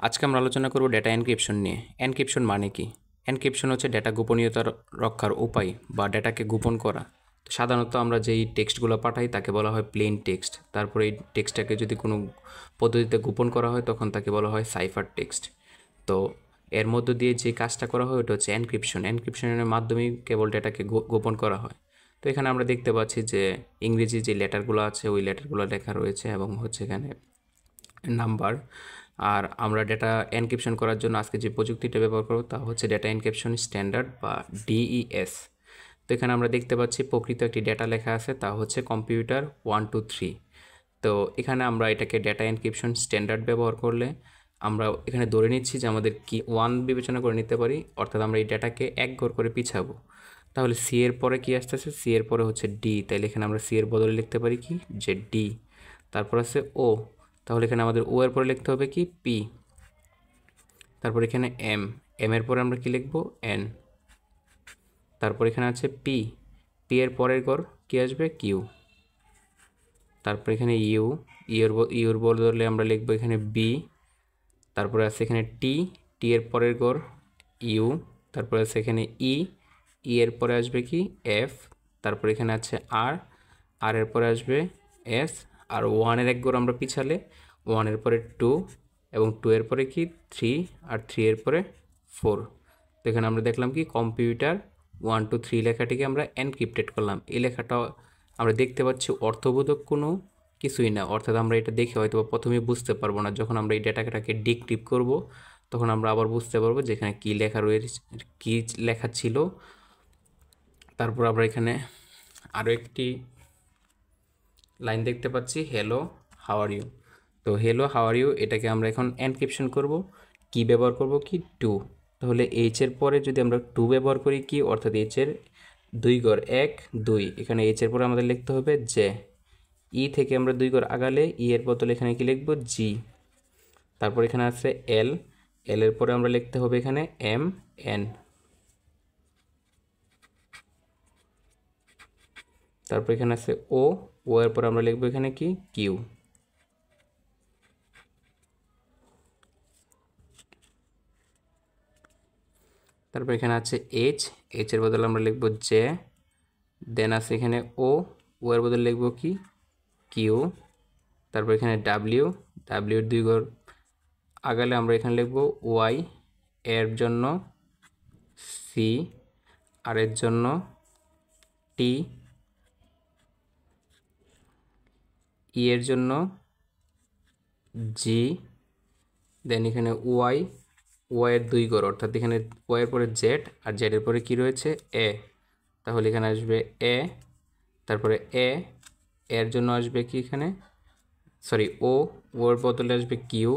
আজকে আমরা আলোচনা করব ডেটা এনক্রিপশন নিয়ে। এনক্রিপশন মানে কি? এনক্রিপশন হচ্ছে ডেটা গোপনীয়তা রক্ষার উপায় বা ডেটাকে গোপন করা। সাধারণত আমরা যেই টেক্সটগুলো পাঠাই তাকে বলা হয় প্লেন টেক্সট। তারপরে এই টেক্সটটাকে যদি কোনো পদ্ধতিতে গোপন করা হয় তখন তাকে বলা হয় সাইফার টেক্সট। তো এর মধ্য দিয়ে যে কাজটা করা হয় ওটা হচ্ছে এনক্রিপশন। এনক্রিপশনের মাধ্যমেই কেবল ডেটাকে গোপন করা হয়। তো এখানে আমরা দেখতে পাচ্ছি যে ইংরেজি যে লেটারগুলো আছে ওই লেটারগুলো লেখা রয়েছে এবং হচ্ছে এখানে নাম্বার। আর আমরা ডেটা এনক্রিপশন করার জন্য আজকে যে প্রযুক্তিটা ব্যবহার করব তা হচ্ছে ডেটা এনক্রিপশন স্ট্যান্ডার্ড বা ডিইএস। তো এখানে আমরা দেখতে পাচ্ছি প্রকৃত একটি ডেটা লেখা আছে, তা হচ্ছে কম্পিউটার 123। তো এখানে আমরা এটাকে ডেটা এনক্রিপশন স্ট্যান্ডার্ড ব্যবহার করলে আমরা এখানে ধরে নিচ্ছি যে আমাদের কি 1 বিবেচনা করে নিতে পারি, অর্থাৎ আমরা এই ডেটাকে এক ঘর করে পিছাবো। তাহলে সি এর পরে কি আসতেছে? সি এর পরে হচ্ছে ডি, তাইলে এখানে আমরা সি এর বদলে লিখতে পারি কি যে ডি। তারপর আছে ও, তাহলে এখানে আমাদের ও এর পরে লিখতে হবে কি পি। তারপর এখানে এম, এম এর পরে আমরা কি লিখব এন। তারপর এখানে আছে পি, পি এর পরের ঘর কি আসবে কিউ। তারপর এখানে ইউ, ইউর বদলে আমরা লিখবো এখানে বি। তারপরে আছে এখানে টি, টি এর পরের ঘর ইউ। তারপরে আছে এখানে ই, ই এর পরে আসবে কি এফ। তারপর এখানে আছে আর, আর এর পরে আসবে এস। আর ওয়ানের এক ঘর আমরা পিছালে ওয়ানের পরে টু এবং টু এর পরে কি থ্রি আর থ্রি এর পরে ফোর। তো এখানে আমরা দেখলাম কি কম্পিউটার 123 লেখাটিকে আমরা এনক্রিপ্টেড করলাম। এই লেখাটা আমরা দেখতে পাচ্ছি অর্থবোধক কোনো কিছুই না, অর্থাৎ আমরা এটা দেখে হয়তো প্রথমে বুঝতে পারবো না। যখন আমরা এই ডেটাটাকে ডিক্রিপ্ট করব তখন আমরা আবার বুঝতে পারবো যে এখানে কী লেখা রয়েছে, কী লেখা ছিল। তারপর আমরা এখানে আরও একটি লাইন দেখতে পাচ্ছি, হ্যালো হাউ আর ইউ। তো হ্যালো হাউ আর ইউ এটাকে আমরা এখন এনক্রিপশন করব। কি ব্যবহার করব কি টু। তাহলে এইচ এর পরে যদি আমরা টু ব্যবহার করি কি, অর্থাৎ এইচ এর দুই ঘর এক দুই, এখানে এইচ এর পরে আমাদের লিখতে হবে জে। ই থেকে আমরা দুই ঘর আগালে ই এর বদলে এখানে কি লিখব জি। তারপর এখানে আছে এল, এল এর পরে আমরা লিখতে হবে এখানে এম এন। তারপর এখানে আছে ও, ও এর পরে আমরা লিখবো এখানে কি কিউ। তারপর এখানে আছে এইচ, এইচ এর বদলে আমরা লিখবো জে। দেন আছে এখানে ও, ও এর বদলে লিখবো কি কিউ। তারপর এখানে ডাব্লিউ, ডাব্লিউর দুই ঘর আগালে আমরা এখানে লিখবো ওয়াই, এর জন্য সি, আর এর জন্য টি, ই এর জন্য জি। দেন এখানে ওয়াই, ওয়াইয়ের দুই ঘর, অর্থাৎ এখানে ওয়াইয়ের পরে জেড আর জেডের পরে কি রয়েছে এ। তাহলে এখানে আসবে এ। তারপরে এ, এর জন্য আসবে কি এখানে সরি ও, ওর বদলে আসবে কিউ।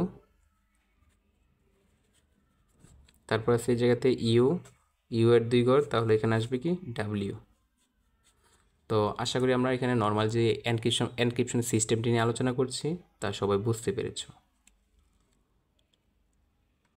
তারপর আছে এই জায়গাতে ইউ, ইউ এর দুই ঘর, তাহলে এখানে আসবে কি ডাব্লিউ। তো আশা করি আমরা এখানে নর্মাল যে এনক্রিপশন সিস্টেমটি নিয়ে আলোচনা করছি তা সবাই বুঝতে পেরেছো।